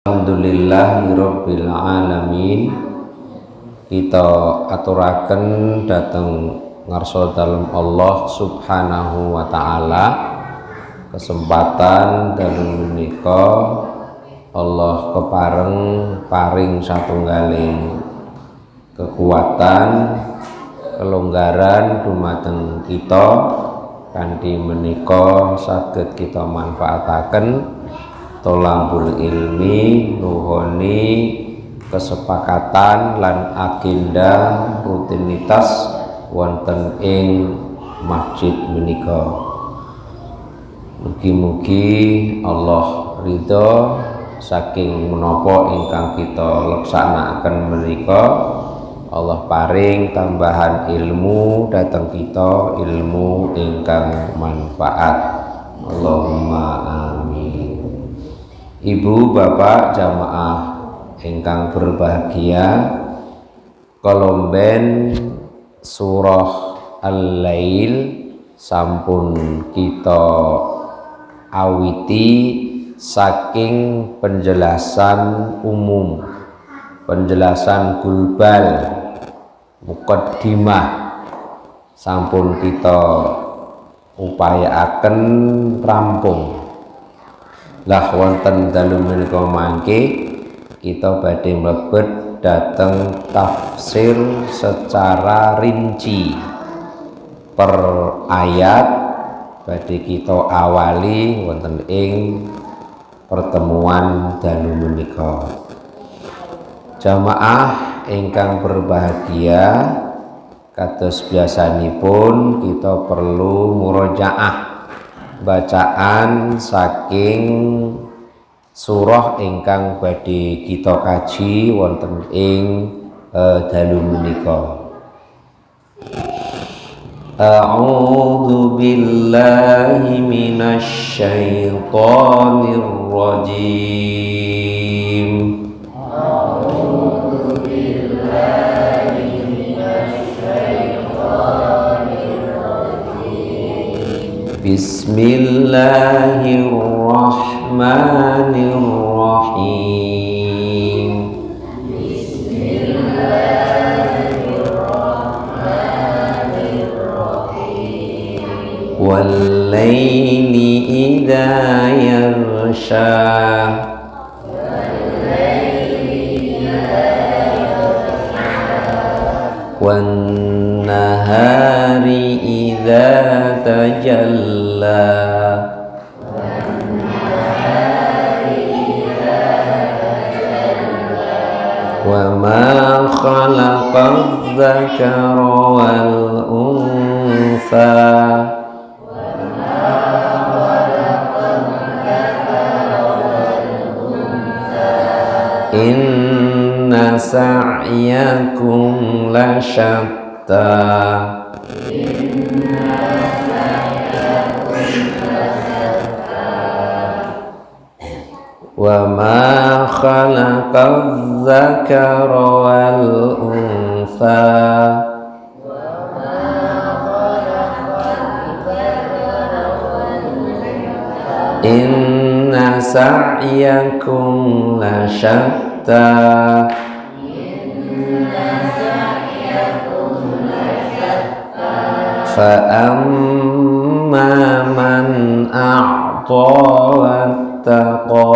Alhamdulillahirabbil alamin. Kita aturaken dhateng ngarsa dalem Allah Subhanahu wa taala. Kesempatan dalem menika Allah kepareng paring satunggaling kekuatan, kelonggaran dumateng kita kanthi menika saged kita manfaataken tolabul ilmi nuhoni kesepakatan lan agenda rutinitas wonten ing masjid menika. Mugi-mugi Allah ridho saking menapa ingkang kita laksanakaken menika. Allah paring tambahan ilmu dhateng kita, ilmu ingkang manfaat. Allahumma amin. Ibu bapak jamaah ingkang berbahagia, kolomben surah Al-Lail sampun kita awiti saking penjelasan umum, penjelasan global, mukaddimah sampun kita upayaaken rampung. Lah wonten dalem menika mangke kita badhe mlebet dhateng tafsir secara rinci per ayat badhe kita awali wonten ing pertemuan dalu menika. Jamaah ingkang berbahagia, kados biasanipun kita perlu murojaah bacaan saking surah ingkang badhe kita kaji wonten ing dalu menika. A'udzu billahi minasy syaithanir rajim. A'udzu billahi minasy syaithanir rajim. Bismillahirrahmanirrahim. Bismillahirrahmanirrahim. Wal-laili idza yaghsha. Wan-nahari idza tajalla. Wa ma khalaqadz dzakara wal untha. Inna sa'yakum lasyatta. Wa ma khalaqadz dzakara wal untha. Inna sa'yakum lasyatta. Fa amma man a'ta wattaqa.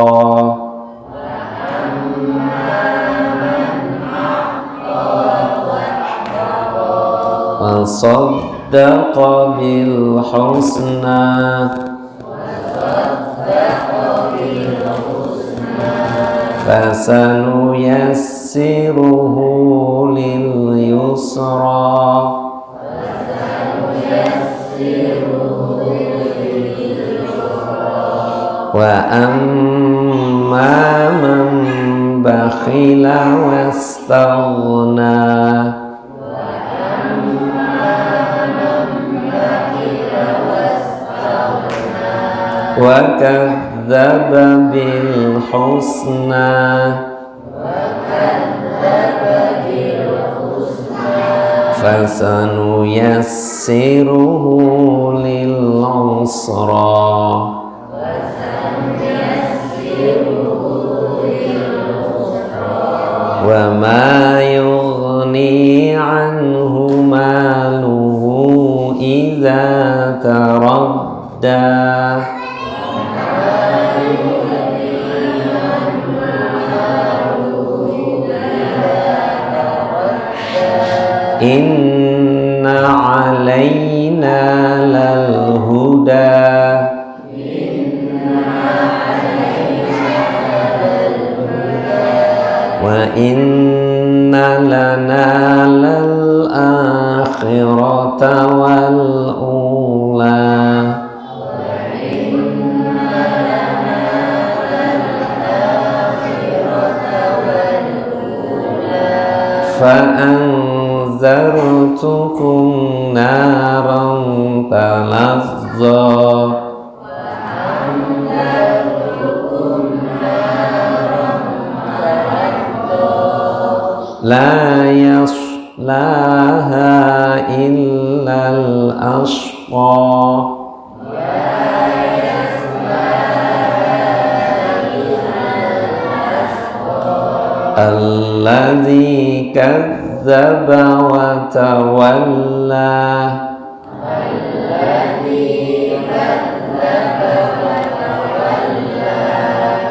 Wa saddaqa bil husna. Fasanuyassiruhu lil yusra. Wa amma man bakhila wastaghna. Wa kadzdzaba bil husna. Fasanuyassiruhu lil usra. wa ma yughni anhu maluhu idza taradda inna alaina lal huda wa inna lana lal akhirata wal ula fa anzartukum naran talazza la yaslaha illal ashqa alladzi kadzdzaba wa tawalla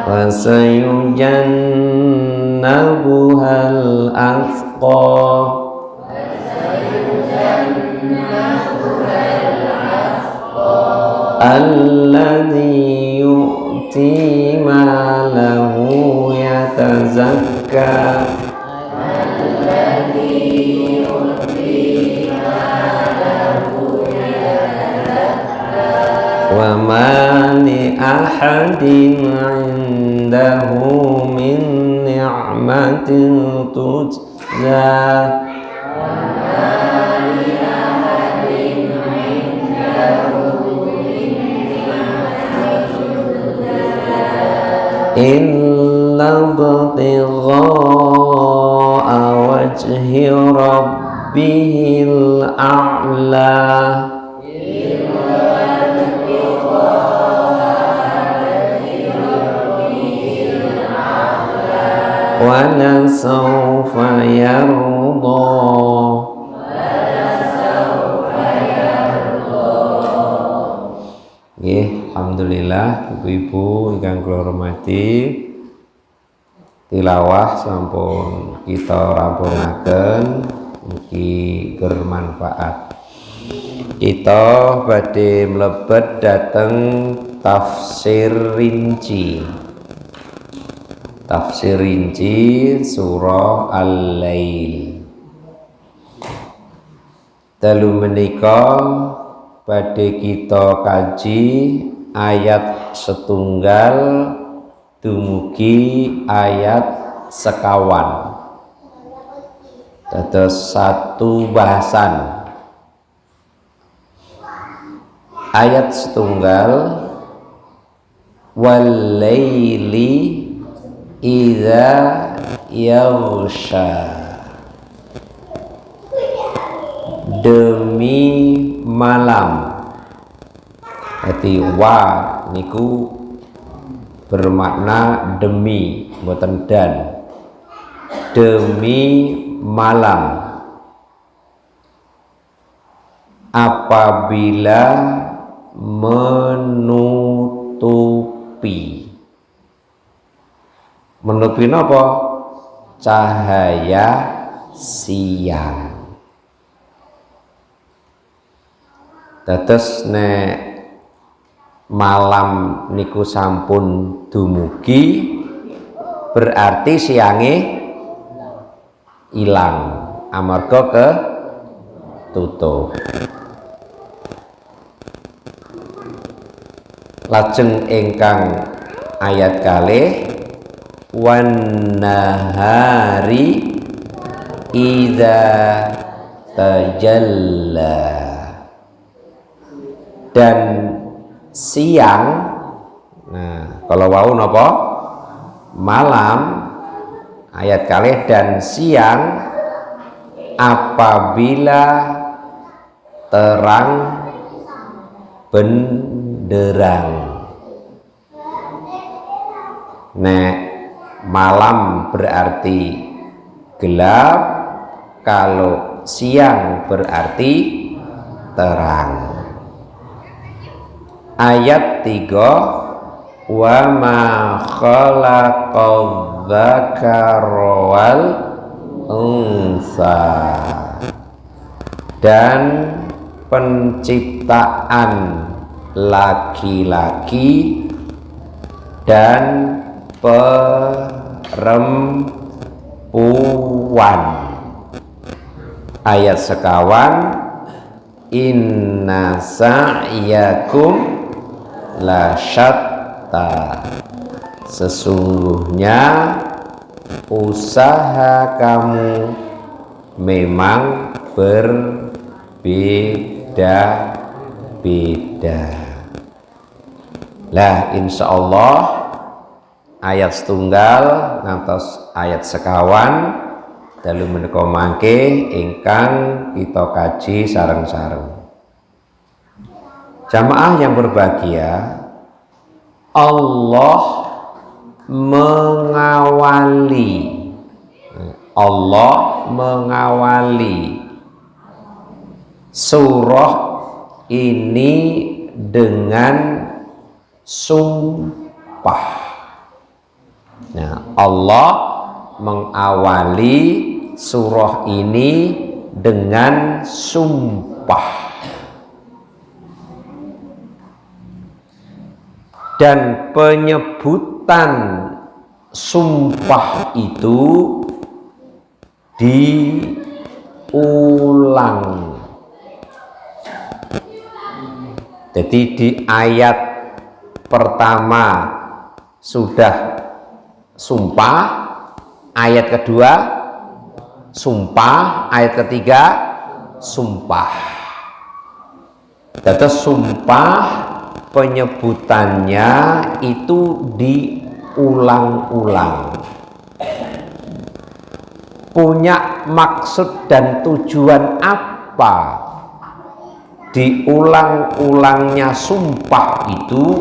wa sayujannabuhal atqa alladzi yu'ti malahu yatazakka wa ma li ahadin 'indahu min ni'matin tujza illa ibtigha'a wajhi rabbihil a'la wa la sawfa yarda. Alhamdulillah ibu-ibu ingkang kula hormati, tilawah sampun kita rampungaken mugi bermanfaat. Kita badhe mlebet dhateng tafsir rinci. Tafsir rinci surah Al-Lail. Dalu menika badhe kita kaji ayat setunggal dumugi ayat sekawan. Dados satu bahasan. Ayat setunggal wal laili idza yaghsha, demi malam. Jadi wa niku bermakna demi, mboten dan. Demi malam apabila menutupi. Menutupi napa? Cahaya siang. Dados nek malam niku sampun dumugi, berarti siange ilang amarga ketutup. Lajeng ingkang ayat kalih wan nahari idza tajalla, dan siang. Nah, kalau wau napa? Malam. Ayat kalih dan siang apabila terang benderang. Nek malam berarti gelap, kalau siang berarti terang. Ayat 3, wa ma khalaqadz dzakara wal unsa, dan penciptaan laki-laki dan perempuan. Ayat sekawan, inna sa'yakum lasyatta, sesungguhnya usaha kamu memang berbeda-beda. Lah insyaallah ayat setunggal ngantos ayat sekawan dalu menika mangke ingkang kita kaji sareng-sareng. Jamaah yang berbahagia, Allah mengawali surah ini dengan sumpah. Nah, Allah mengawali surah ini dengan sumpah. Dan penyebutan sumpah itu diulang. Jadi di ayat pertama sudah sumpah, ayat kedua sumpah, ayat ketiga sumpah. Terus sumpah penyebutannya itu diulang-ulang, punya maksud dan tujuan apa diulang-ulangnya sumpah itu,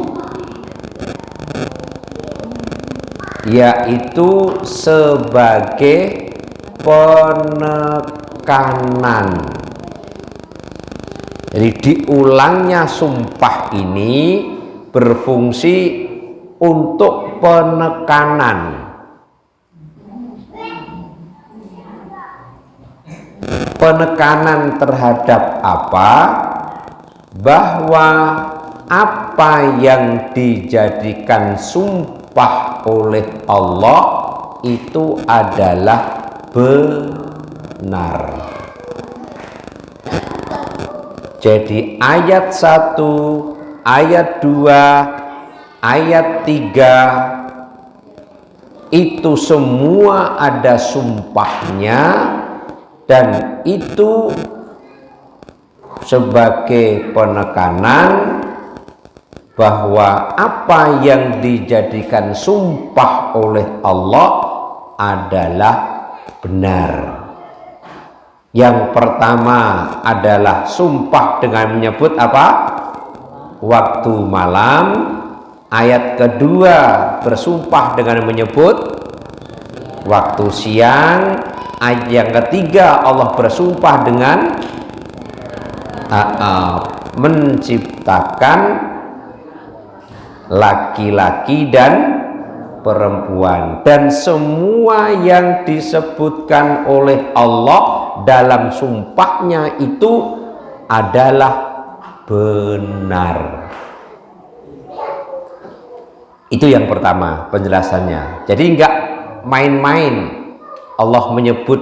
yaitu sebagai penekanan. Jadi diulangnya sumpah ini berfungsi untuk penekanan. Penekanan terhadap apa? Bahwa apa yang dijadikan sumpah oleh Allah itu adalah benar. Jadi ayat 1, ayat 2, ayat 3 itu semua ada sumpahnya, dan itu sebagai penekanan bahwa apa yang dijadikan sumpah oleh Allah adalah benar. Yang pertama adalah sumpah dengan menyebut apa? Waktu malam. Ayat kedua bersumpah dengan menyebut waktu siang. Ayat yang ketiga Allah bersumpah dengan menciptakan laki-laki dan perempuan, dan semua yang disebutkan oleh Allah dalam sumpahnya itu adalah benar. Itu yang pertama penjelasannya. Jadi enggak main-main Allah menyebut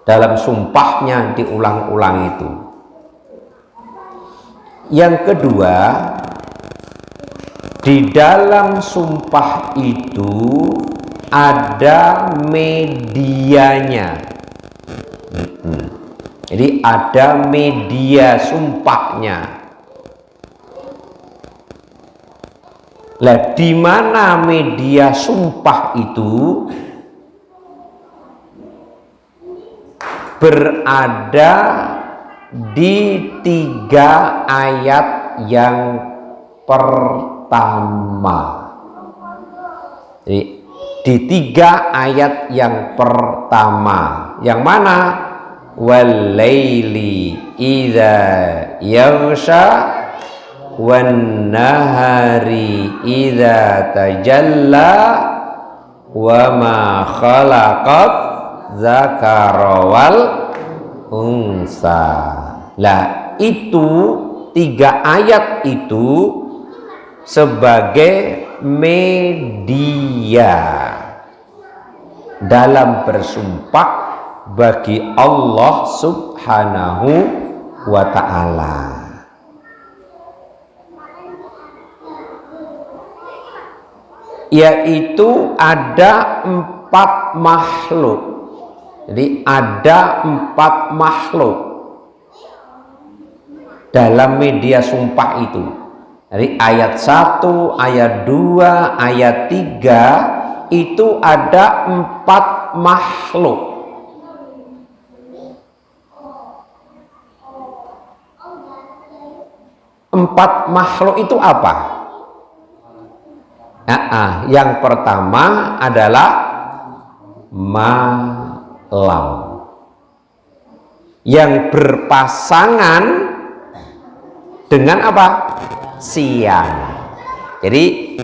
dalam sumpahnya diulang-ulang itu. Yang kedua, di dalam sumpah itu ada medianya. Jadi ada media sumpahnya. Lah di mana media sumpah itu? Berada di 3 ayat yang pertama. Jadi di 3 ayat yang pertama. Yang mana? Wal laili idza yaghsha wan nahari idza tajalla wa ma khalaqat dzakara wal unsa. Lah itu 3 ayat itu sebagai media dalam bersumpah bagi Allah Subhanahu wa ta'ala. Yaitu ada 4 makhluk. Jadi ada 4 makhluk dalam media sumpah itu. Dari ayat 1, ayat 2, ayat 3 itu ada 4 makhluk. Empat makhluk itu apa? Yang pertama adalah malam yang berpasangan dengan apa? Siang. Jadi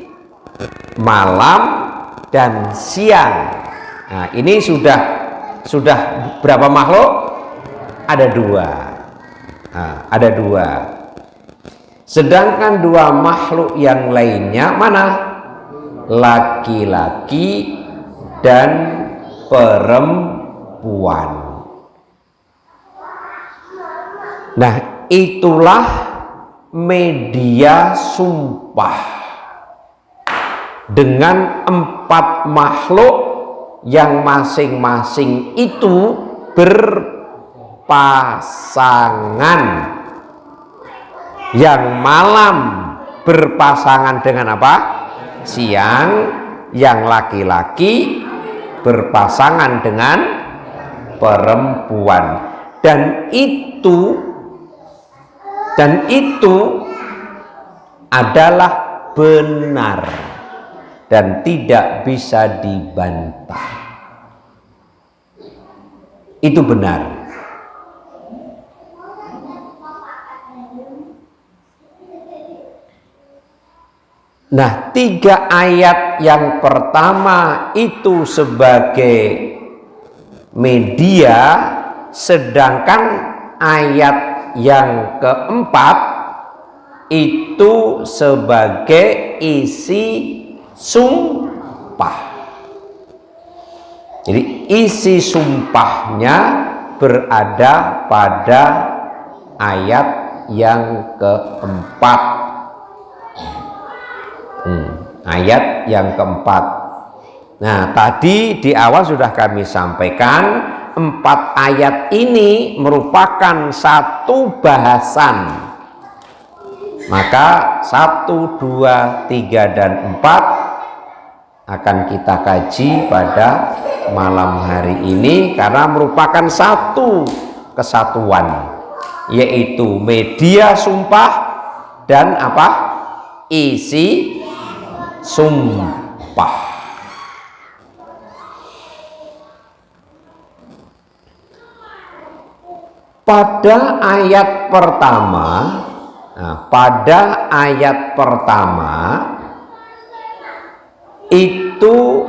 malam dan siang. Nah, ini sudah berapa makhluk? Ada 2. Nah, ada 2. Sedangkan 2 makhluk yang lainnya mana? Laki-laki dan perempuan. Nah, itulah media sumpah dengan 4 makhluk yang masing-masing itu berpasangan. Yang malam berpasangan dengan apa? Siang. Yang laki-laki berpasangan dengan perempuan. Dan itu adalah benar dan tidak bisa dibantah. Itu benar. Nah, 3 ayat yang pertama itu sebagai media, sedangkan ayat yang keempat itu sebagai isi sumpah. Jadi isi sumpahnya berada pada ayat yang keempat. Ayat yang keempat. Nah, tadi di awal sudah kami sampaikan 4 ayat ini merupakan satu bahasan. Maka 1, 2, 3, dan 4 akan kita kaji pada malam hari ini karena merupakan satu kesatuan, yaitu media sumpah dan apa? Isi sumpah. Pada ayat pertama, itu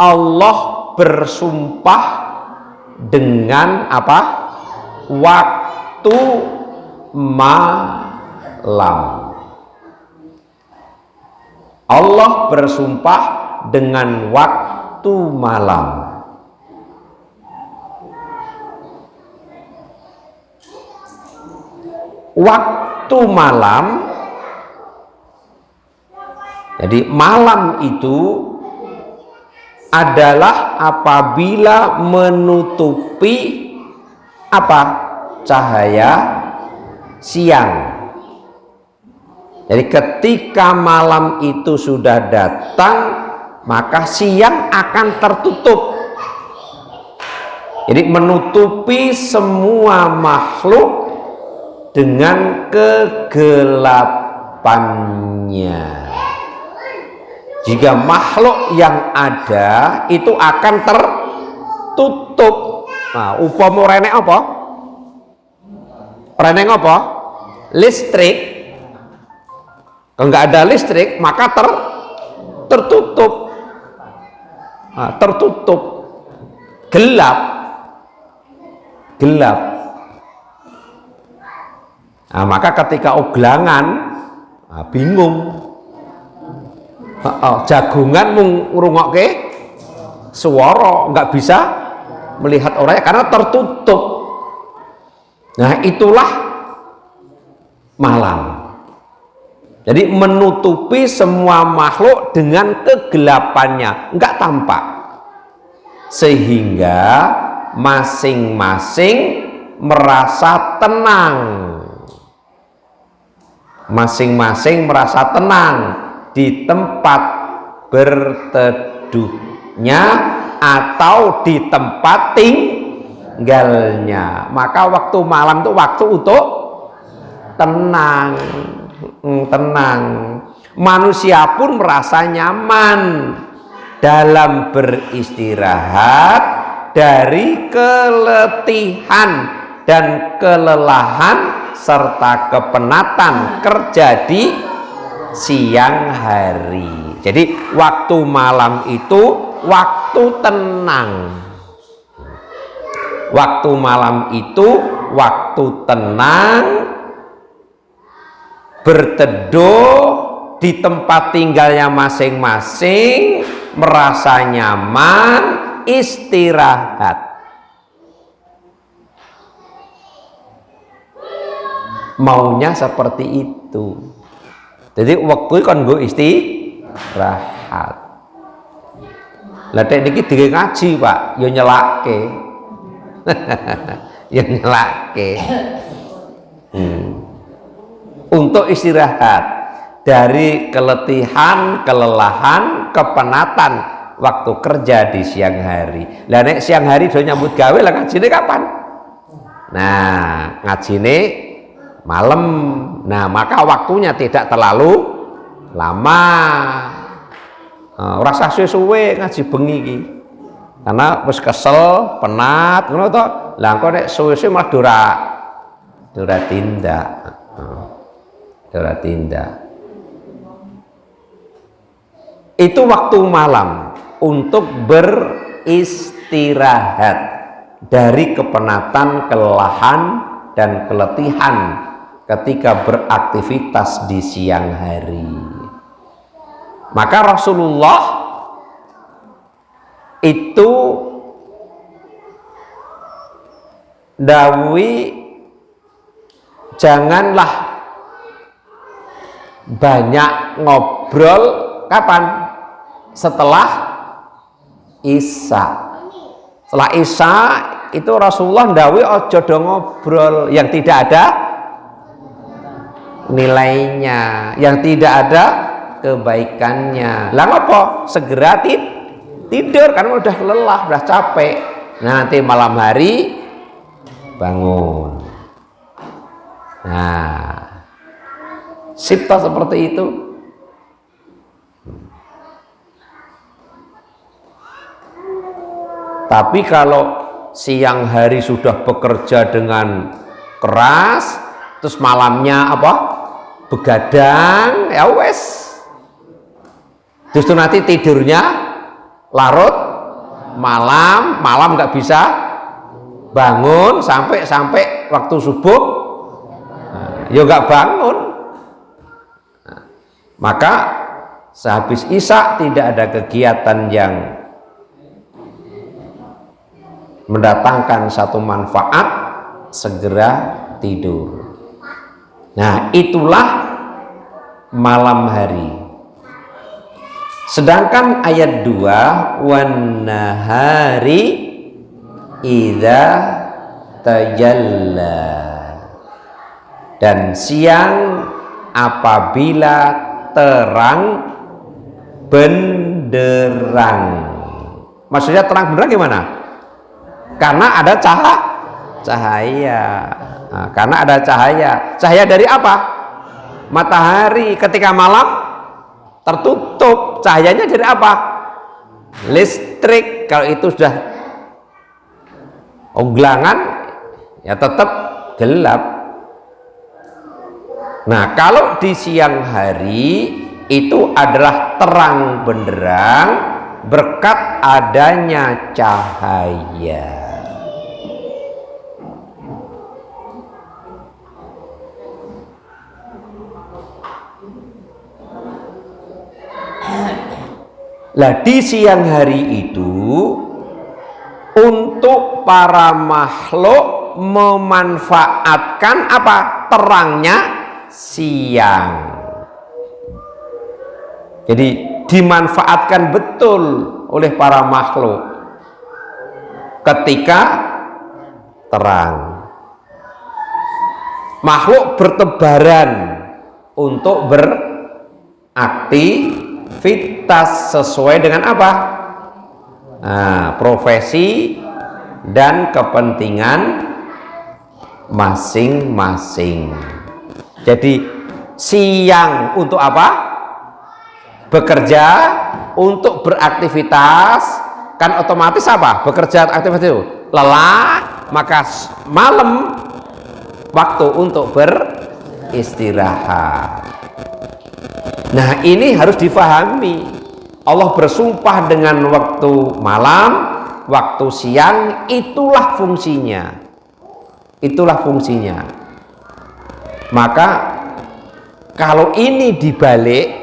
Allah bersumpah dengan apa? Waktu malam. Allah bersumpah dengan waktu malam. Waktu malam, jadi malam itu adalah apabila menutupi apa? Cahaya siang. Jadi ketika malam itu sudah datang, maka siang akan tertutup. Jadi menutupi semua makhluk dengan kegelapannya. Jika makhluk yang ada itu akan tertutup. Nah, upama rene apa? Rene apa? Listrik. Kalau nggak ada listrik maka tertutup. Nah, tertutup, gelap. Nah, maka ketika oglangan, bingung. Jagungan ngrungokke suara, nggak bisa melihat orangnya karena tertutup. Nah, itulah malam. Jadi menutupi semua makhluk dengan kegelapannya, nggak tampak, sehingga masing-masing merasa tenang. Masing-masing merasa tenang di tempat berteduhnya atau di tempat tinggalnya. Maka waktu malam itu waktu untuk tenang. Manusia pun merasa nyaman dalam beristirahat dari keletihan dan kelelahan serta kepenatan kerja di siang hari. Jadi waktu malam itu waktu tenang. Waktu malam itu waktu tenang, berteduh di tempat tinggalnya masing-masing, merasa nyaman, istirahat. Maunya seperti itu. Jadi waktu kan gue istirahat. Lah tek niki dhewe ngaji, Pak, ya nyelake. Ya nyelake. Untuk istirahat dari keletihan, kelelahan, kepenatan waktu kerja di siang hari. Lah nek siang hari do nyambut gawe lah ngajine kapan? Nah, ngajine malam. Nah, maka waktunya tidak terlalu lama. Ora usah suwe-suwe ngaji bengi iki. Karena wis kesel, penat, ngono to. Lah engko nek suwe-suwe malah ora tindak. Ora tindak. Itu waktu malam untuk beristirahat dari kepenatan, kelelahan dan keletihan ketika beraktivitas di siang hari. Maka Rasulullah itu dawuhi janganlah banyak ngobrol kapan? Setelah Isya. Setelah Isya itu Rasulullah ndawuhi aja do ngobrol yang tidak ada nilainya, yang tidak ada kebaikannya. Lah apa? Segera tidur karena udah lelah, udah capek. Nah, nanti malam hari bangun. Nah, sipta seperti itu. Tapi kalau siang hari sudah bekerja dengan keras, terus malamnya apa? Begadang, ya wes. Justru nanti tidurnya larut malam nggak bisa bangun sampai waktu subuh, ya nggak bangun. Maka sehabis Isya tidak ada kegiatan yang mendatangkan satu manfaat, segera tidur. Nah, itulah malam hari. Sedangkan ayat 2, wan nahari idza tajalla, dan siang apabila terang benderang. Maksudnya terang benderang gimana? Karena ada cahaya. Nah, karena ada cahaya. Cahaya dari apa? Matahari. Ketika malam tertutup, cahayanya dari apa? Listrik. Kalau itu sudah onglangan ya tetap gelap. Nah, kalau di siang hari itu adalah terang benderang berkat adanya cahaya. Lah di siang hari itu untuk para makhluk memanfaatkan apa? Terangnya siang. Jadi dimanfaatkan betul oleh para makhluk ketika terang. Makhluk bertebaran untuk beraktivitas sesuai dengan apa? Nah, profesi dan kepentingan masing-masing. Jadi siang untuk apa? Bekerja, untuk beraktivitas. Kan otomatis apa? Bekerja, aktivitas itu lelah, maka malam waktu untuk beristirahat. Nah, ini harus difahami. Allah bersumpah dengan waktu malam, waktu siang, itulah fungsinya. Itulah fungsinya. Maka kalau ini dibalik,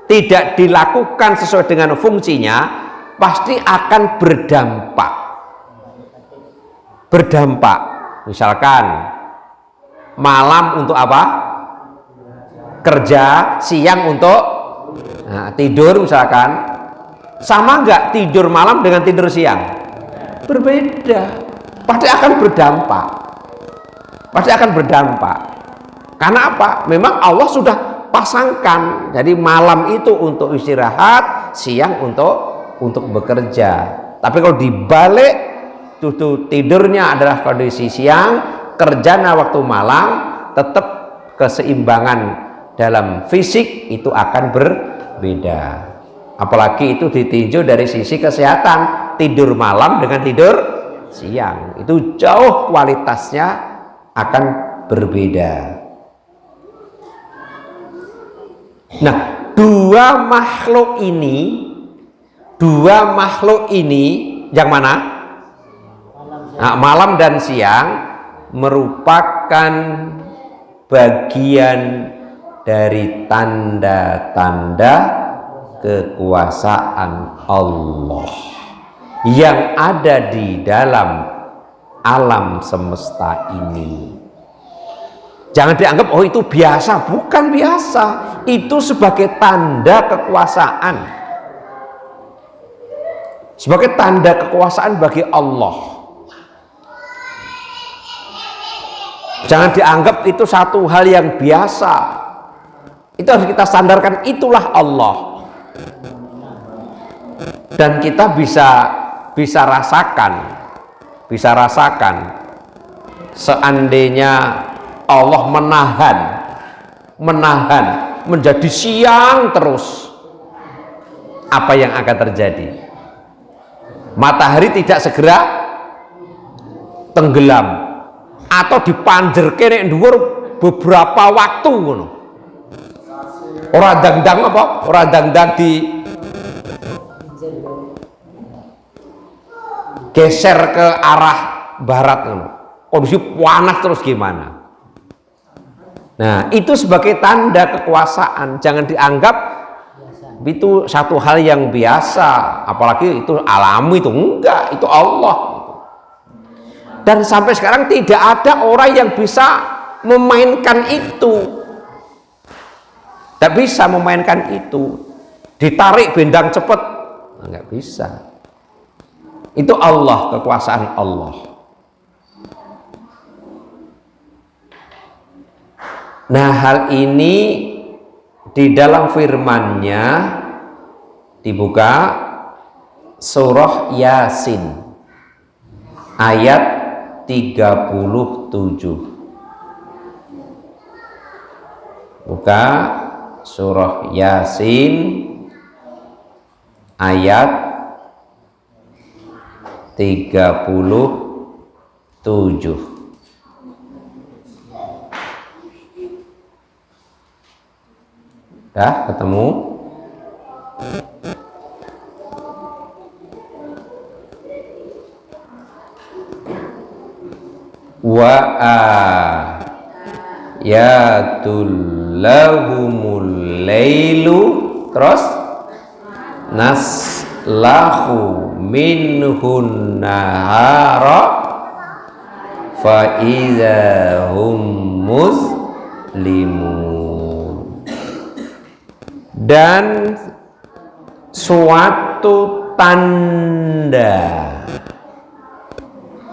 tidak dilakukan sesuai dengan fungsinya, pasti akan berdampak. Berdampak. Misalkan malam untuk apa? Kerja, siang untuk tidur misalkan. Sama enggak tidur malam dengan tidur siang? Berbeda. Pasti akan berdampak. Pasti akan berdampak. Karena apa? Memang Allah sudah pasangkan. Jadi malam itu untuk istirahat, siang untuk bekerja. Tapi kalau dibalik, tidurnya adalah kondisi siang, kerjanya waktu malam, tetap keseimbangan dalam fisik itu akan berbeda. Apalagi itu ditinjau dari sisi kesehatan, tidur malam dengan tidur siang itu jauh kualitasnya akan berbeda. Nah, dua makhluk ini yang mana? Nah, malam dan siang merupakan bagian dari tanda-tanda kekuasaan Allah yang ada di dalam alam semesta ini. Jangan dianggap oh itu biasa, bukan biasa. Itu sebagai tanda kekuasaan. Sebagai tanda kekuasaan bagi Allah. Jangan dianggap itu satu hal yang biasa. Itu harus kita sandarkan, itulah Allah. Dan kita bisa rasakan seandainya Allah menahan menjadi siang terus, apa yang akan terjadi? Matahari tidak segera tenggelam atau dipanjerke nek dhuwur beberapa waktu ngono. Ora dangdang apa? Ora dangdang di geser ke arah barat ngono. Kondisi panas terus gimana? Nah, itu sebagai tanda kekuasaan. Jangan dianggap itu satu hal yang biasa, apalagi itu alami, itu enggak, itu Allah. Dan sampai sekarang tidak ada orang yang bisa memainkan itu. Tidak bisa memainkan itu. Ditarik bendang cepet, enggak bisa. Itu Allah, kekuasaan Allah. Nah, hal ini di dalam firman-Nya dibuka surah Yasin ayat 37. Buka surah Yasin ayat 37. Dah ketemu? Wa ayatul lahumul lailu, terus naslahu minhun nahara fa idza hum muslimun. Dan suatu tanda,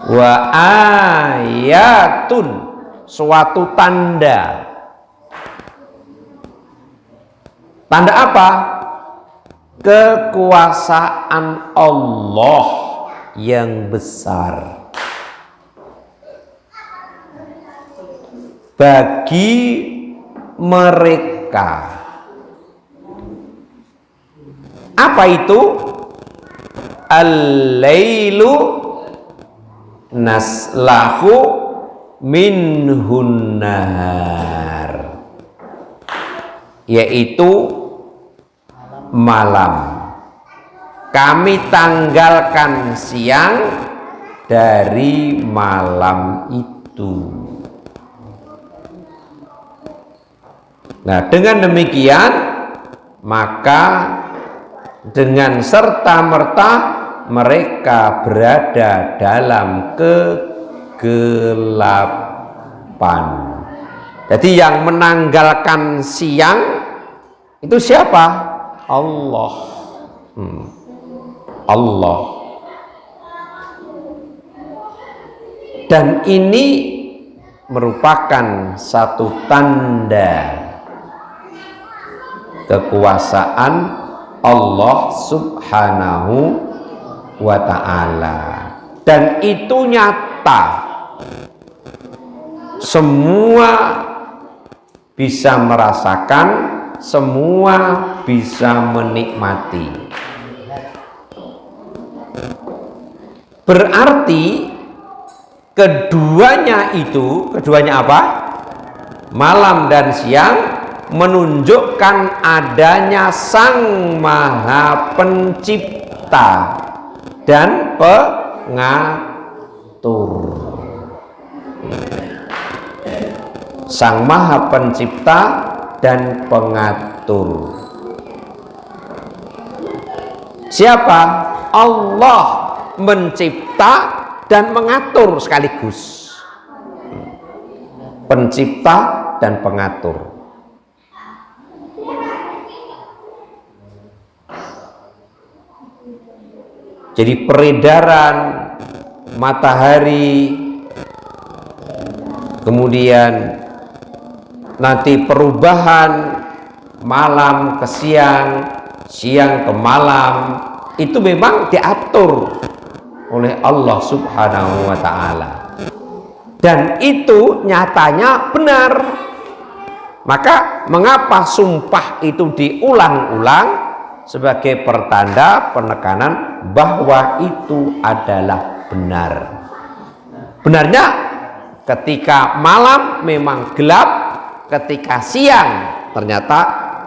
wa ayatun, suatu tanda. Tanda apa? Kekuasaan Allah yang besar bagi mereka. Apa itu? Al-lailu naslahu minhun nahar, yaitu malam. Kami tanggalkan siang dari malam itu. Nah, dengan demikian maka dengan serta-merta mereka berada dalam kegelapan. Jadi yang menanggalkan siang itu siapa? Allah. Allah. Dan ini merupakan satu tanda kekuasaan Allah Subhanahu wa ta'ala, dan itu nyata. Semua bisa merasakan, semua bisa menikmati. Berarti keduanya itu, keduanya apa? Malam dan siang menunjukkan adanya Sang Maha Pencipta dan pengatur. Sang Maha Pencipta dan pengatur. Siapa? Allah mencipta dan mengatur sekaligus. Pencipta dan pengatur. Jadi peredaran matahari, kemudian nanti perubahan malam ke siang, siang ke malam, itu memang diatur oleh Allah Subhanahu wa ta'ala, dan itu nyatanya benar. Maka mengapa sumpah itu diulang-ulang? Sebagai pertanda penekanan bahwa itu adalah benar. Benarnya ketika malam memang gelap, ketika siang ternyata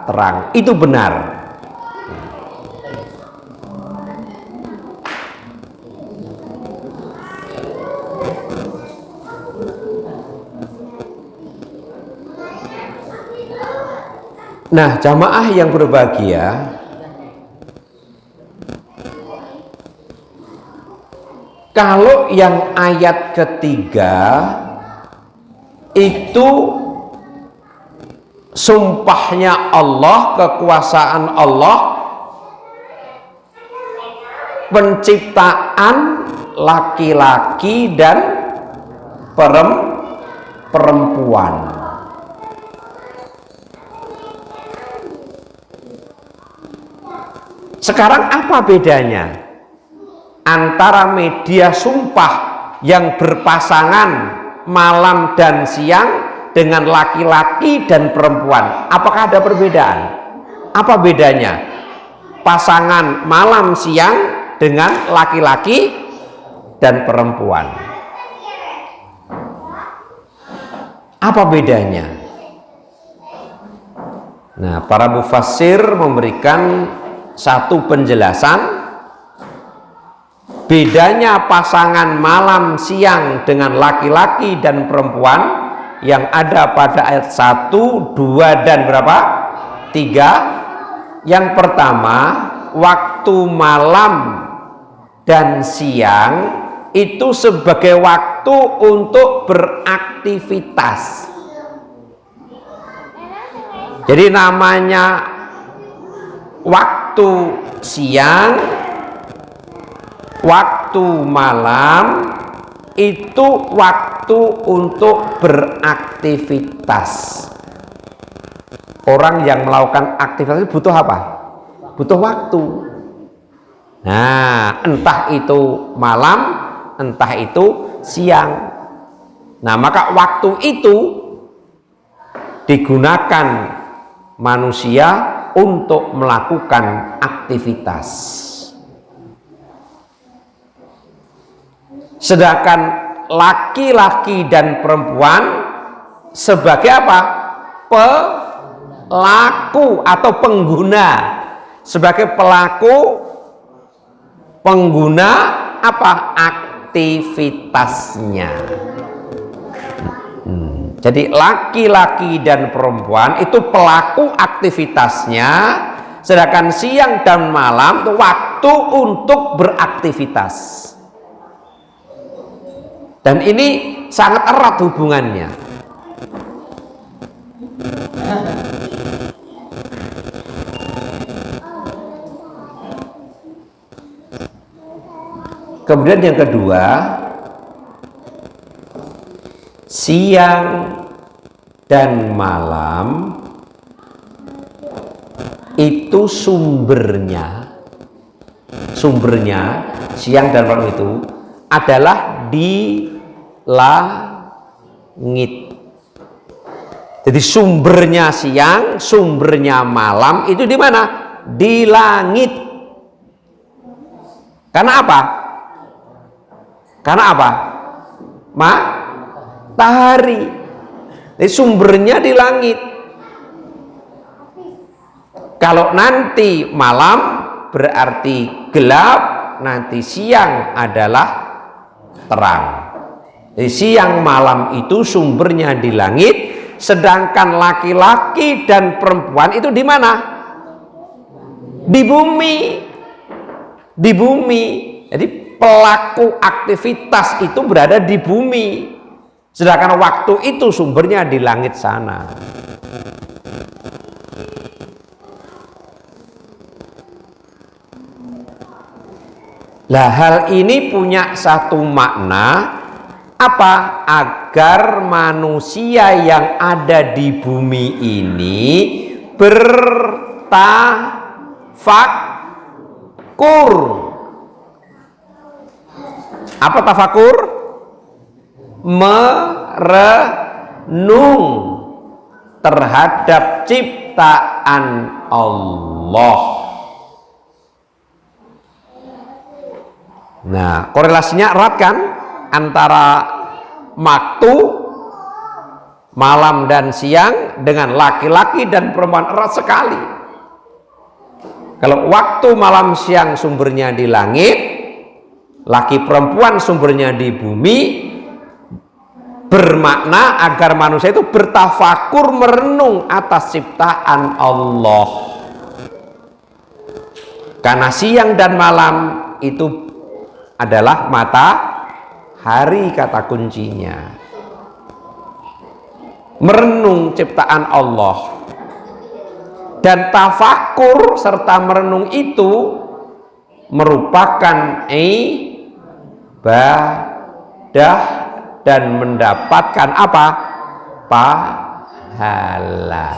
terang. Itu benar. Nah, jamaah yang berbahagia, kalau yang ayat ketiga itu sumpahnya Allah, kekuasaan Allah, penciptaan laki-laki dan perempuan. Sekarang apa bedanya antara media sumpah yang berpasangan malam dan siang dengan laki-laki dan perempuan. Apakah ada perbedaan? Apa bedanya pasangan malam siang dengan laki-laki dan perempuan? Apa bedanya? Nah, para mufassir memberikan satu penjelasan. Bedanya pasangan malam siang dengan laki-laki dan perempuan yang ada pada ayat 1, 2 dan berapa? 3. Yang pertama, waktu malam dan siang itu sebagai waktu untuk beraktivitas. Jadi namanya waktu siang, waktu malam itu waktu untuk beraktivitas. Orang yang melakukan aktivitas butuh apa? Butuh waktu. Nah, entah itu malam, entah itu siang. Nah, maka waktu itu digunakan manusia untuk melakukan aktivitas. Sedangkan laki-laki dan perempuan sebagai apa? Pelaku atau pengguna. Sebagai pelaku, pengguna apa? Aktivitasnya. Jadi laki-laki dan perempuan itu pelaku aktivitasnya, sedangkan siang dan malam itu waktu untuk beraktivitas. Dan ini sangat erat hubungannya. Kemudian yang kedua, siang dan malam itu sumbernya siang dan malam itu adalah di langit. Jadi sumbernya siang, sumbernya malam itu di mana? Di langit. Karena apa? Karena apa? Matahari. Jadi sumbernya di langit. Kalau nanti malam berarti gelap, nanti siang adalah terang. Jadi siang malam itu sumbernya di langit, sedangkan laki-laki dan perempuan itu di mana? Di bumi. Di bumi. Jadi pelaku aktivitas itu berada di bumi, sedangkan waktu itu sumbernya di langit sana. Lah hal ini punya satu makna apa? Agar manusia yang ada di bumi ini bertafakur. Apa tafakur? Merenung terhadap ciptaan Allah. Nah, korelasinya erat kan antara waktu malam dan siang dengan laki-laki dan perempuan, erat sekali. Kalau waktu malam siang sumbernya di langit, laki perempuan sumbernya di bumi, bermakna agar manusia itu bertafakur, merenung atas ciptaan Allah. Karena siang dan malam itu adalah matahari, kata kuncinya. Merenung ciptaan Allah. Dan tafakur serta merenung itu merupakan ibadah dan mendapatkan apa? Pahala.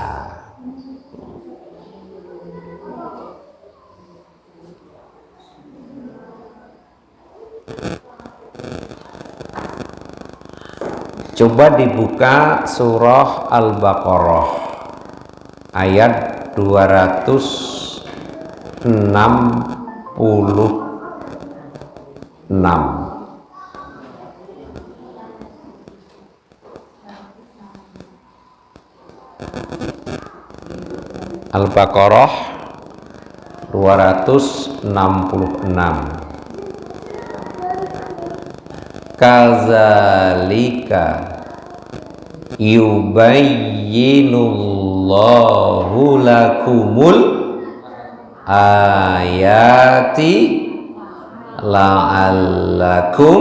Coba dibuka surah Al-Baqarah ayat 266. Al-Baqarah 266. Kazalika yubayyinullahu lakumul ayati la'allakum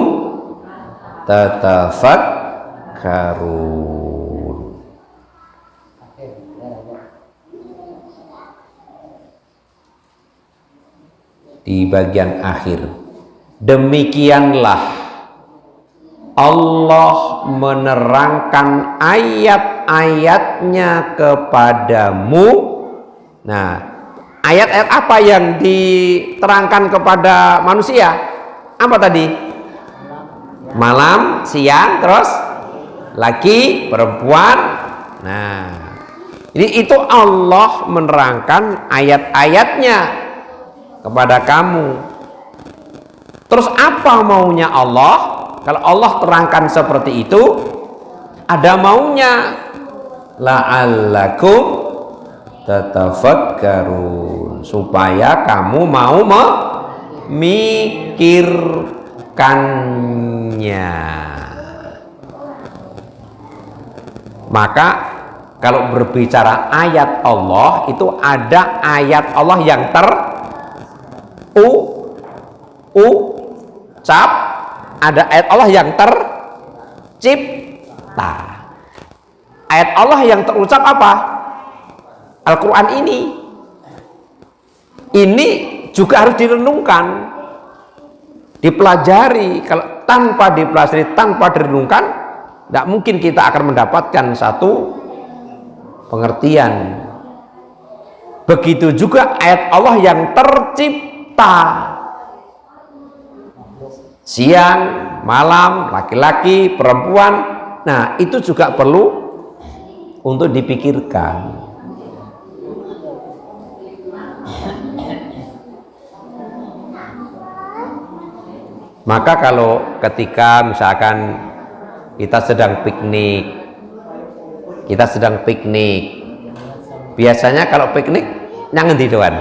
tatafakkarun. Di bagian akhir, demikianlah Allah menerangkan ayat-ayatnya kepadamu. Nah, ayat-ayat apa yang diterangkan kepada manusia? Apa tadi? Malam, siang, terus laki, perempuan. Nah, jadi itu Allah menerangkan ayat-ayatnya kepada kamu. Terus apa maunya Allah? Kalau Allah terangkan seperti itu, ada maunya, la'allakum tatafakkarun, supaya kamu mau memikirkannya. Maka kalau berbicara ayat Allah, itu ada ayat Allah yang terucap, ada ayat Allah yang tercipta. Ayat Allah yang terucap apa? Al-Quran ini juga harus direnungkan, dipelajari. Kalau tanpa dipelajari, tanpa direnungkan, tidak mungkin kita akan mendapatkan satu pengertian. Begitu juga ayat Allah yang tercipta, siang, malam, laki-laki, perempuan. Nah, itu juga perlu untuk dipikirkan. Maka kalau ketika misalkan kita sedang piknik, biasanya kalau piknik nang endi doan?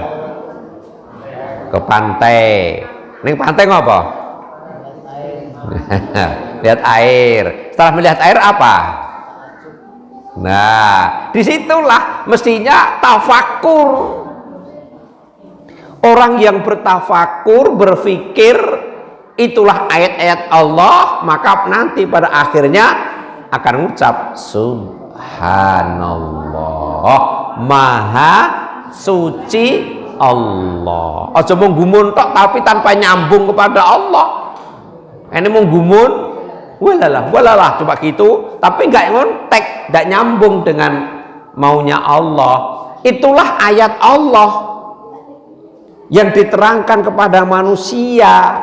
Ke pantai. Ning pantai ngopo? Lihat air. Setelah melihat air apa? Nah, disitulah mestinya tafakur. Orang yang bertafakur, berpikir, itulah ayat-ayat Allah, maka nanti pada akhirnya akan mengucap subhanallah, maha suci Allah. Aja mung gumun tok tapi tanpa nyambung kepada Allah. Ini mau gumun, walalah coba gitu, tapi nggak ngontek, nggak nyambung dengan maunya Allah. Itulah ayat Allah yang diterangkan kepada manusia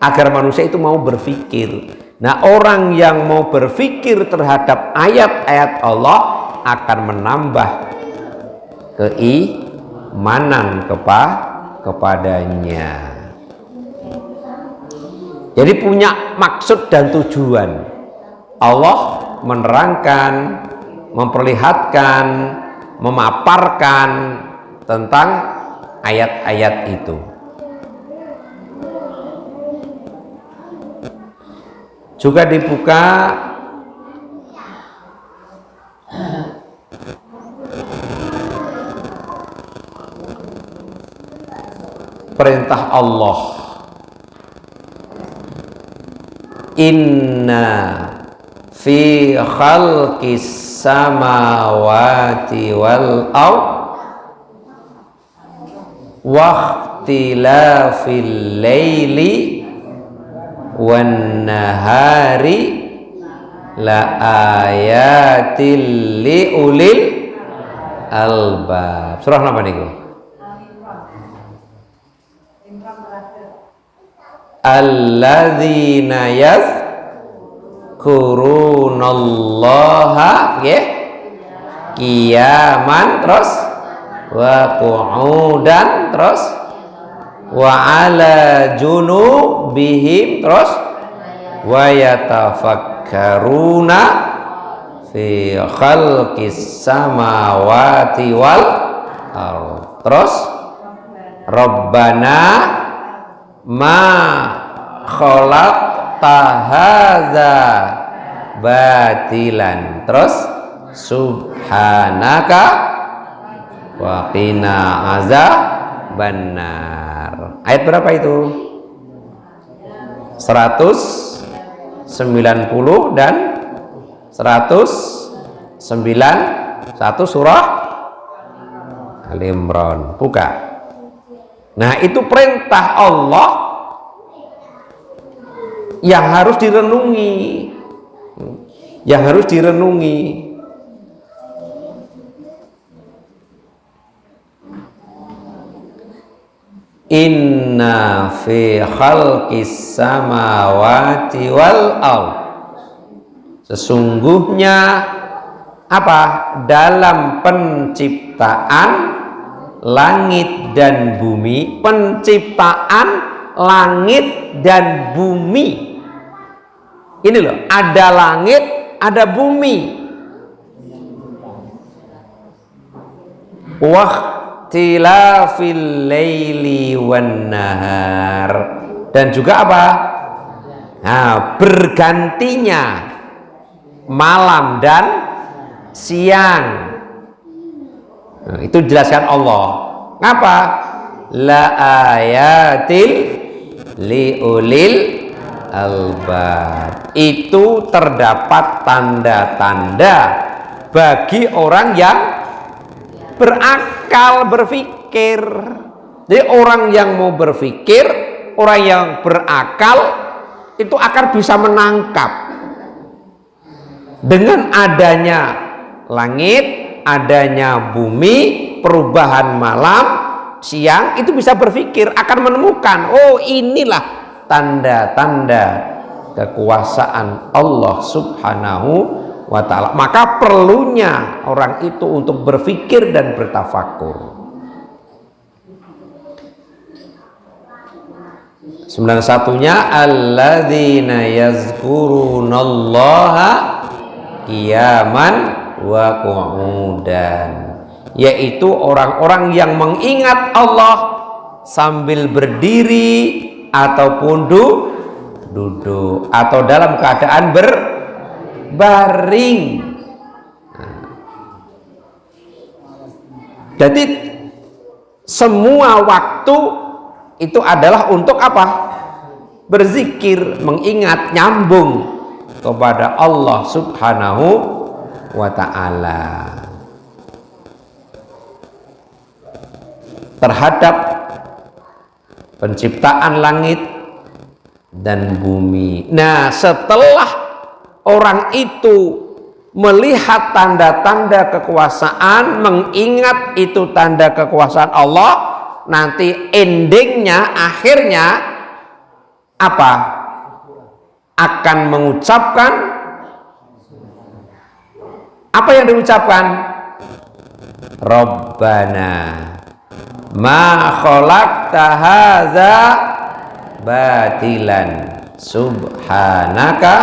agar manusia itu mau berpikir. Nah, orang yang mau berpikir terhadap ayat-ayat Allah akan menambah keimanan kepadanya. Jadi punya maksud dan tujuan. Allah menerangkan, memperlihatkan, memaparkan tentang ayat-ayat itu. Juga dibuka perintah Allah, inna fi khalqis samawati wal ard wa ikhtilafil laili wan nahari la ayatil li ulil albab. Surah apa niku? alladzina yadhkurunallaha nggih qiyaman, terus wa qu'udan, terus wa ala junubihim, terus wa yatafakkaruna fi khalqis samawati wal ardh, terus Rabbana ma khalaqta hadza batilan, terus subhanaka wa qina azabannar. Ayat berapa itu? 190 dan 191 surah Al-Imran. Buka. Nah, itu perintah Allah yang harus direnungi, yang harus direnungi. Inna fi khalqis samawati wal ardh, sesungguhnya apa? Dalam penciptaan langit dan bumi, penciptaan langit dan bumi. Ini loh, ada langit, ada bumi. Waqtilafil laili wan nahar, dan juga apa? Nah, bergantinya malam dan siang. Nah, itu dijelaskan Allah. Ngapa? La ayatil liulil albab, itu terdapat tanda-tanda bagi orang yang berakal, berpikir. Jadi orang yang mau berpikir, orang yang berakal itu akan bisa menangkap dengan adanya langit, adanya bumi, perubahan malam siang, itu bisa berpikir, akan menemukan, oh inilah tanda-tanda kekuasaan Allah Subhanahu wa ta'ala. Maka perlunya orang itu untuk berpikir dan bertafakur. 91-nya alladzina yazkurunallaha qiyaman wa qu'udan, yaitu orang-orang yang mengingat Allah sambil berdiri ataupun duduk atau dalam keadaan berbaring. Jadi semua waktu itu adalah untuk apa? Berzikir, mengingat, nyambung kepada Allah Subhanahu wa ta'ala terhadap penciptaan langit dan bumi. Nah, setelah orang itu melihat tanda-tanda kekuasaan, mengingat itu tanda kekuasaan Allah, nanti endingnya, akhirnya apa? Akan mengucapkan apa yang diucapkan? Rabbana ma khalaqta hadza batilan subhanaka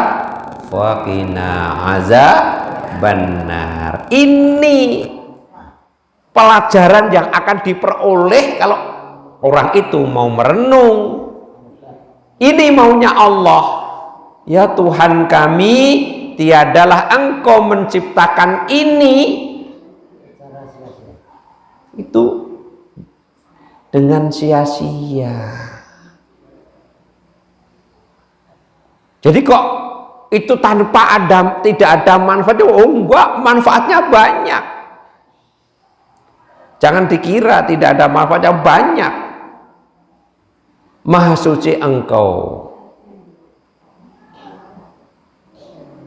faqina azabannar. Ini pelajaran yang akan diperoleh kalau orang itu mau merenung. Ini maunya Allah. Ya Tuhan kami, tiadalah Engkau menciptakan ini itu dengan sia-sia. Jadi kok itu tanpa ada, tidak ada manfaatnya? Oh enggak, manfaatnya banyak. Jangan dikira tidak ada manfaatnya, banyak. Maha suci Engkau,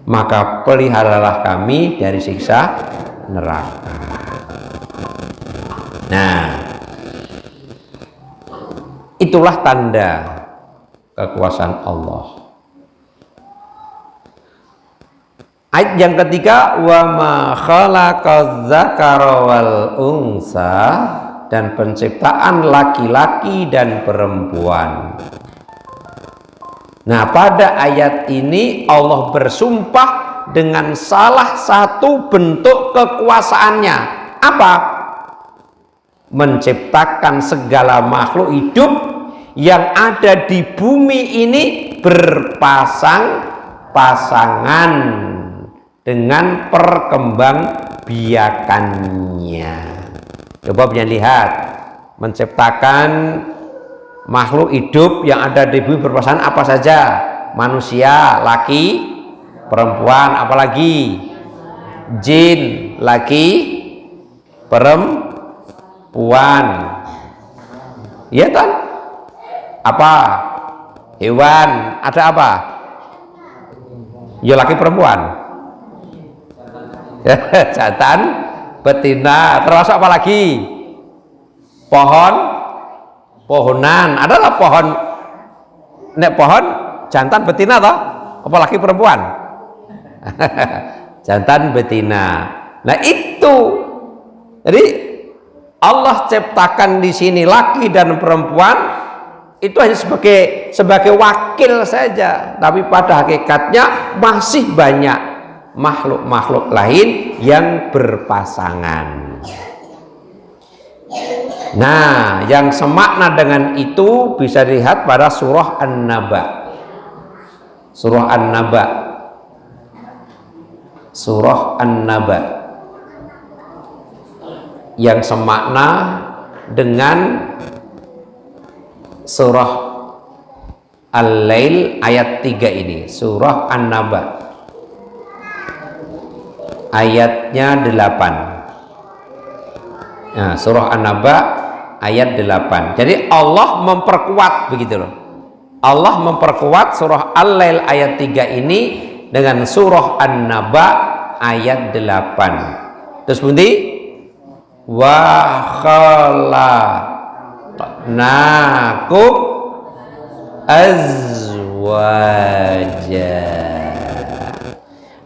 maka peliharalah kami dari siksa neraka. Nah, itulah tanda kekuasaan Allah. Ayat yang ketiga, wa ma khalaqaz zakara wal unsa, dan penciptaan laki-laki dan perempuan. Nah, pada ayat ini Allah bersumpah dengan salah satu bentuk kekuasaannya. Apa? Menciptakan segala makhluk hidup yang ada di bumi ini berpasang-pasangan dengan perkembangbiakannya. Coba punya lihat, menciptakan makhluk hidup yang ada di bumi berpasangan apa saja? Manusia, laki, perempuan, apalagi jin, laki, perempuan, ya kan? Apa? Hewan, ada apa? Ya laki perempuan. Jantan, betina, termasuk apa lagi? Pohonan, adalah pohon. Nek pohon jantan betina toh? Apalagi perempuan. Jantan betina. Nah itu, jadi Allah ciptakan di sini laki dan perempuan itu hanya sebagai wakil saja, tapi pada hakikatnya masih banyak makhluk-makhluk lain yang berpasangan. Nah, yang semakna dengan itu bisa dilihat pada surah An-Naba. Surah An-Naba. Surah An-Naba yang semakna dengan surah Al-Lail ayat 3 ini. Surah An-Naba ayatnya 8. Nah, surah An-Naba ayat 8. Jadi Allah memperkuat begitu loh. Allah memperkuat surah Al-Lail ayat 3 ini dengan surah An-Naba ayat 8. Terus bunyi wa khalaqnakum azwaja,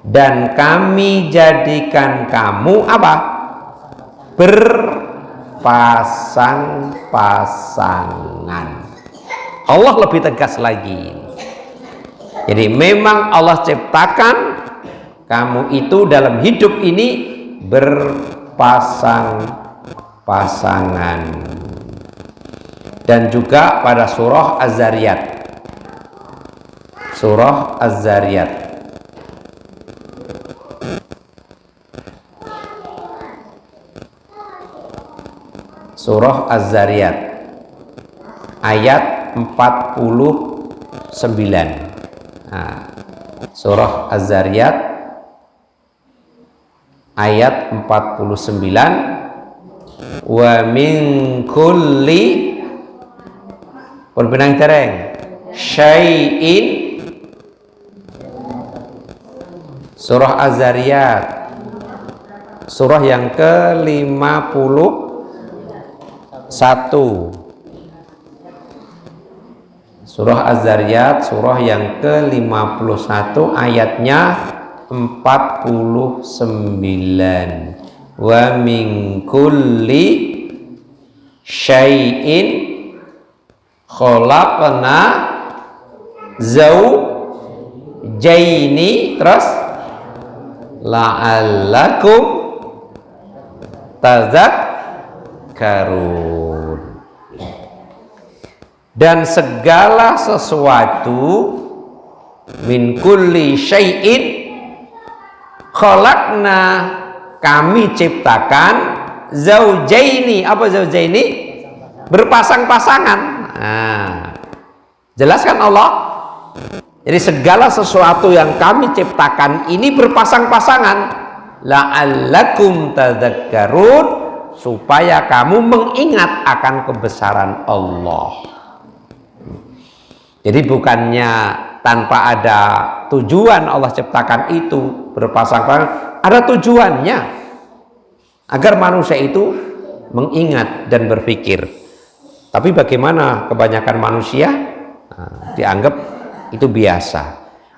dan kami jadikan kamu apa? Berpasang-pasangan. Allah lebih tegas lagi. Jadi memang Allah ciptakan kamu itu dalam hidup ini berpasang-pasangan. Dan juga pada surah Az-Zariyat. Surah Az-Zariyat Surah Az-Zariyat ayat 49. Nah, surah Az-Zariyat ayat 49, wa min kulli perbinang tereng syai'in. Surah Az-Zariyat surah yang ke-51. Surah Az-Zariyat surah yang ke-51 ayatnya 49. Wa min kulli syai'in khalaqna zawjaini, terus la'allakum tadzakkarun. Dan segala sesuatu, min kulli syai'in khalaqna, kami ciptakan, zaujaini. Apa zaujaini? Berpasang-pasangan. Nah, jelaskan Allah. Jadi segala sesuatu yang kami ciptakan ini berpasang-pasangan, la'allakum tadzakkarun, supaya kamu mengingat akan kebesaran Allah. Jadi bukannya tanpa ada tujuan Allah ciptakan itu berpasang-pasangan, ada tujuannya agar manusia itu mengingat dan berpikir. Tapi bagaimana kebanyakan manusia dianggap itu biasa.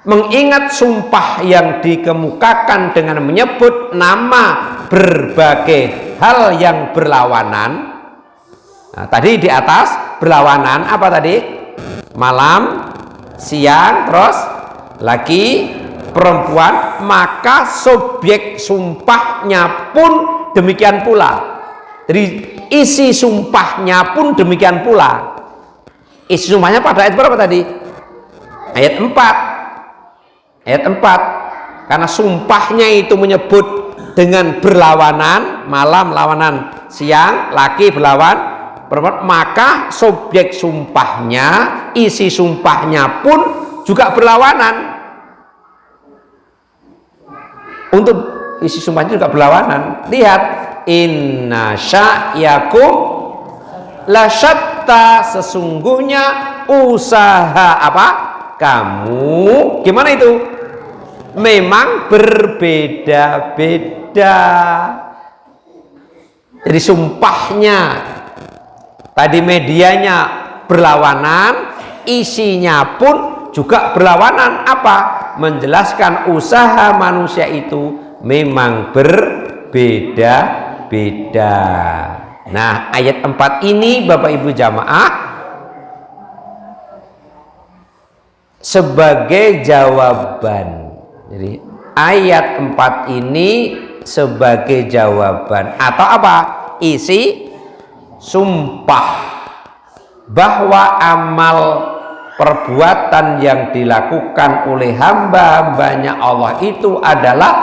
mengingat sumpah yang dikemukakan dengan menyebut nama berbagai hal yang berlawanan. Nah, tadi di atas berlawanan apa tadi? Malam, siang, terus laki, perempuan, maka subjek sumpahnya pun demikian pula. Jadi isi sumpahnya pun demikian pula. Isi sumpahnya pada ayat berapa tadi? Ayat 4. Ayat 4, karena sumpahnya itu menyebut dengan berlawanan, malam lawanan siang, laki berlawan perempuan, maka subjek sumpahnya, isi sumpahnya pun juga berlawanan. Untuk isi sumpahnya juga berlawanan. Lihat, inna sya'yakum lasyatta, sesungguhnya usaha apa? Kamu, gimana itu? Memang berbeda-beda. Jadi sumpahnya tadi medianya berlawanan, isinya pun juga berlawanan. Apa? Menjelaskan usaha manusia itu memang berbeda-beda. Nah, ayat 4 ini Bapak Ibu jamaah sebagai jawaban. Jadi ayat 4 ini sebagai jawaban atau apa? Isi sumpah bahwa amal perbuatan yang dilakukan oleh hamba-hambanya Allah itu adalah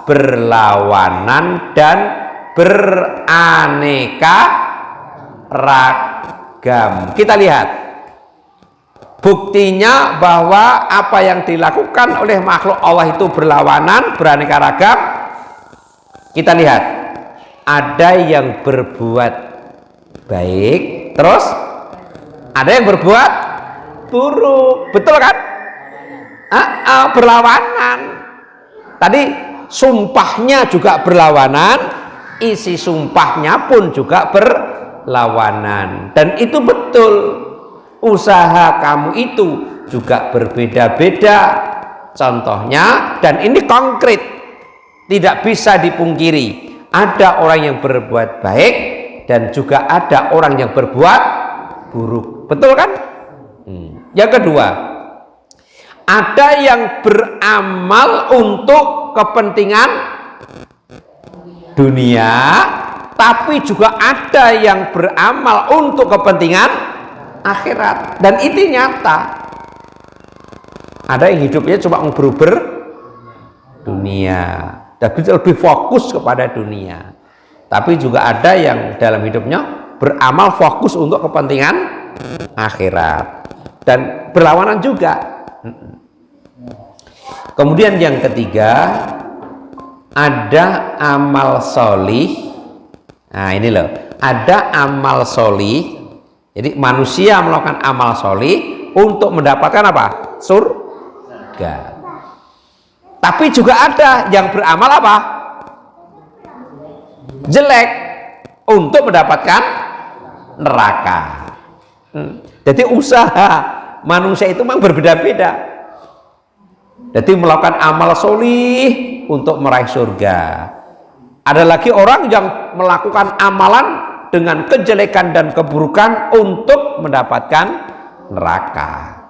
berlawanan dan beraneka ragam. Kita lihat buktinya bahwa apa yang dilakukan oleh makhluk Allah itu berlawanan, beraneka ragam. Kita lihat, ada yang berbuat baik, terus ada yang berbuat buruk. Betul kan? Berlawanan. Tadi sumpahnya juga berlawanan, isi sumpahnya pun juga berlawanan. Dan itu betul. Usaha kamu itu juga berbeda-beda. Contohnya, dan ini konkret, tidak bisa dipungkiri, ada orang yang berbuat baik dan juga ada orang yang berbuat buruk. Betul kan? Yang kedua, ada yang beramal untuk kepentingan dunia, tapi juga ada yang beramal untuk kepentingan akhirat, dan itu nyata. Ada yang hidupnya cuma berubah dunia, dan lebih fokus kepada dunia. Tapi juga ada yang dalam hidupnya beramal fokus untuk kepentingan akhirat, dan berlawanan juga. Kemudian yang ketiga, ada amal solih. Nah ini loh, ada amal solih. Jadi manusia melakukan amal solih untuk mendapatkan apa? Surga. Tapi juga ada yang beramal apa? Jelek untuk mendapatkan neraka. Jadi usaha manusia itu memang berbeda-beda. Jadi melakukan amal solih untuk meraih surga. Ada lagi orang yang melakukan amalan dengan kejelekan dan keburukan untuk mendapatkan neraka.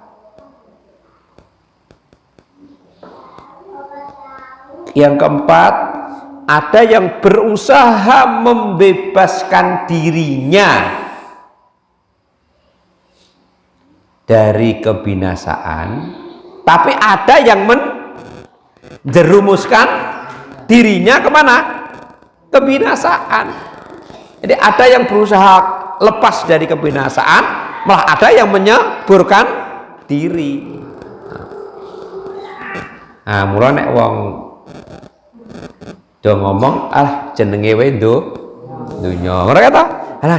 Yang keempat, ada yang berusaha membebaskan dirinya dari kebinasaan, tapi ada yang menjerumuskan dirinya kemana? Kebinasaan. Jadi ada yang berusaha lepas dari kebinasaan, malah ada yang menyeburkan diri. Nah, mula nek wong do ngomong, jenenge wae dunya. Ora kata,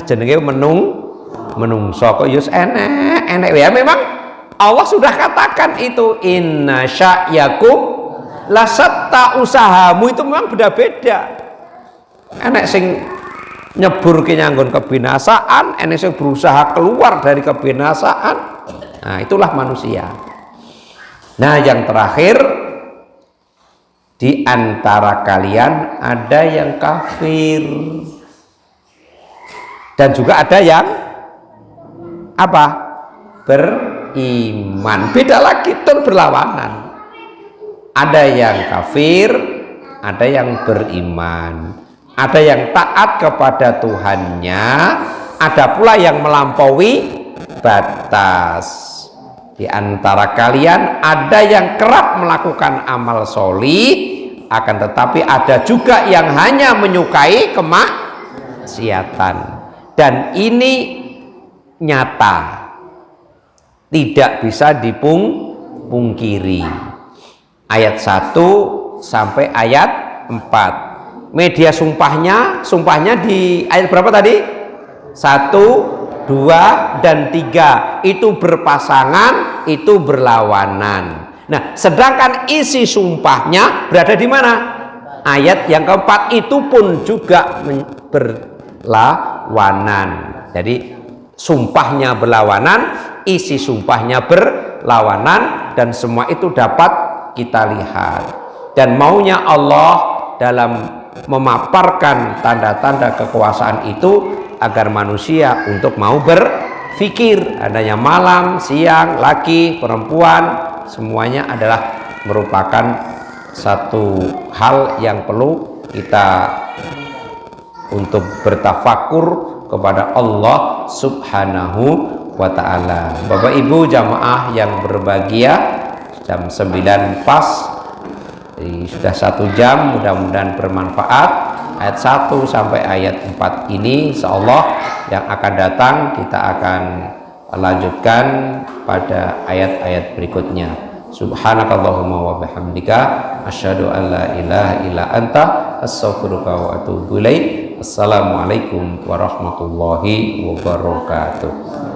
jenenge menungso kok yus enek wae. Memang Allah sudah katakan itu, inna sya'yakum lasatta, usahamu itu memang beda-beda. Enek sing nyebur ke nyanggon kebinasaan, enek sing berusaha keluar dari kebinasaan. Nah, itulah manusia. Nah, yang terakhir, di antara kalian ada yang kafir dan juga ada yang apa? Beriman. Beda lagi, berlawanan. Ada yang kafir, ada yang beriman, ada yang taat kepada Tuhannya, ada pula yang melampaui batas. Di antara kalian ada yang kerap melakukan amal solih, akan tetapi ada juga yang hanya menyukai kemaksiatan. Dan ini nyata, tidak bisa dipungkiri. Ayat 1 sampai ayat 4. Media sumpahnya di ayat berapa tadi? 1, 2, dan 3 itu berpasangan, itu berlawanan. Nah, sedangkan isi sumpahnya berada di mana? Ayat yang keempat itu pun juga berlawanan. Jadi sumpahnya berlawanan, isi sumpahnya berlawanan, dan semua itu dapat kita lihat. Dan maunya Allah dalam memaparkan tanda-tanda kekuasaan itu agar manusia untuk mau berpikir. Adanya malam, siang, laki, perempuan, semuanya adalah merupakan satu hal yang perlu kita untuk bertafakur kepada Allah Subhanahu wa ta'ala. Bapak Ibu jamaah yang berbahagia, jam 9 pas, sudah 1 jam, mudah-mudahan bermanfaat. Ayat 1 sampai ayat 4 ini insyaallah yang akan datang kita akan lanjutkan pada ayat-ayat berikutnya. Subhanakallahumma wa bihamdika asyhadu an la ilaha illa anta astaghfiruka wa atubu ilaik. Assalamualaikum warahmatullahi wabarakatuh.